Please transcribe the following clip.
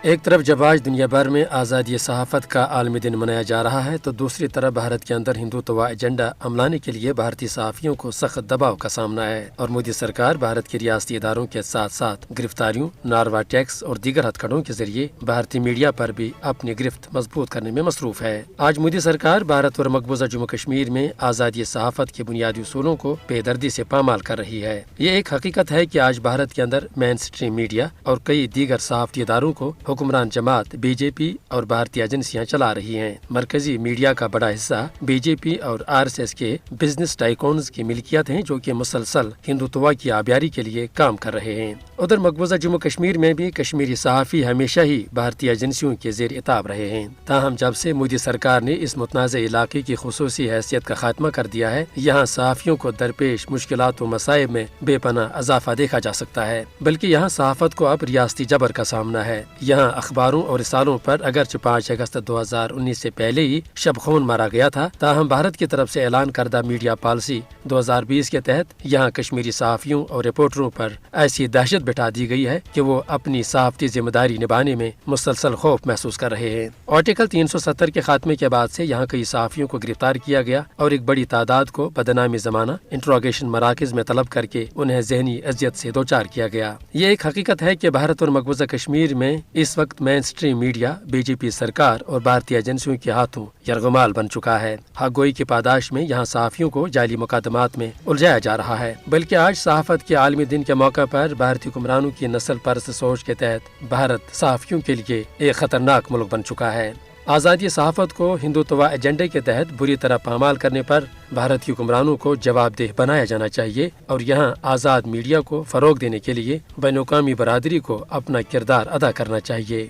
ایک طرف جب آج دنیا بھر میں آزادی صحافت کا عالمی دن منایا جا رہا ہے تو دوسری طرف بھارت کے اندر ہندوتوا ایجنڈا عملانے کے لیے بھارتی صحافیوں کو سخت دباؤ کا سامنا ہے اور مودی سرکار بھارت کے ریاستی اداروں کے ساتھ ساتھ گرفتاریوں، ناروا ٹیکس اور دیگر ہتھکڑوں کے ذریعے بھارتی میڈیا پر بھی اپنی گرفت مضبوط کرنے میں مصروف ہے۔ آج مودی سرکار بھارت اور مقبوضہ جموں کشمیر میں آزادی صحافت کے بنیادی اصولوں کو بے دردی سے پامال کر رہی ہے۔ یہ ایک حقیقت ہے کہ آج بھارت کے اندر مین سٹریم میڈیا اور کئی دیگر صحافتی اداروں کو حکمران جماعت بی جے پی اور بھارتی ایجنسیاں چلا رہی ہیں۔ مرکزی میڈیا کا بڑا حصہ بی جے پی اور آر ایس ایس کے بزنس ٹائکونز کی ملکیت ہیں جو کہ مسلسل ہندوتوا کی آبیاری کے لیے کام کر رہے ہیں۔ ادھر مقبوضہ جموں کشمیر میں بھی کشمیری صحافی ہمیشہ ہی بھارتی ایجنسیوں کے زیر اطاعت رہے ہیں۔ تاہم جب سے مودی سرکار نے اس متنازع علاقے کی خصوصی حیثیت کا خاتمہ کر دیا ہے، یہاں صحافیوں کو درپیش مشکلات و مصائب میں بے پناہ اضافہ دیکھا جا سکتا ہے، بلکہ یہاں صحافت کو اب ریاستی جبر کا سامنا ہے۔ یہاں اخباروں اور رسالوں پر اگرچہ 5 اگست 2019 سے پہلے ہی شب خون مارا گیا تھا، تاہم بھارت کی طرف سے اعلان کردہ میڈیا پالیسی 2020 کے تحت یہاں کشمیری صحافیوں اور رپورٹروں پر ایسی دہشت بٹھا دی گئی ہے کہ وہ اپنی صحافتی ذمہ داری نبھانے میں مسلسل خوف محسوس کر رہے ہیں۔ آرٹیکل 370 کے خاتمے کے بعد سے یہاں کئی صحافیوں کو گرفتار کیا گیا اور ایک بڑی تعداد کو بدنامی زمانہ انٹروگیشن مراکز میں طلب کر کے انہیں ذہنی اذیت سے دوچار کیا گیا۔ یہ ایک حقیقت ہے کہ بھارت اور مقبوضہ کشمیر میں اس وقت مین سٹریم میڈیا بی جے پی سرکار اور بھارتی ایجنسیوں کے ہاتھوں یرغمال بن چکا ہے۔ حق گوئی کی پاداش میں یہاں صحافیوں کو جعلی مقدمات میں الجھایا جا رہا ہے، بلکہ آج صحافت کے عالمی دن کے موقع پر بھارتی حکمرانوں کی نسل پرست سوچ کے تحت بھارت صحافیوں کے لیے ایک خطرناک ملک بن چکا ہے۔ آزادی صحافت کو ہندوتوا ایجنڈے کے تحت بری طرح پامال کرنے پر بھارتی حکمرانوں کو جواب دہ بنایا جانا چاہیے اور یہاں آزاد میڈیا کو فروغ دینے کے لیے بین الاقوامی برادری کو اپنا کردار ادا کرنا چاہیے۔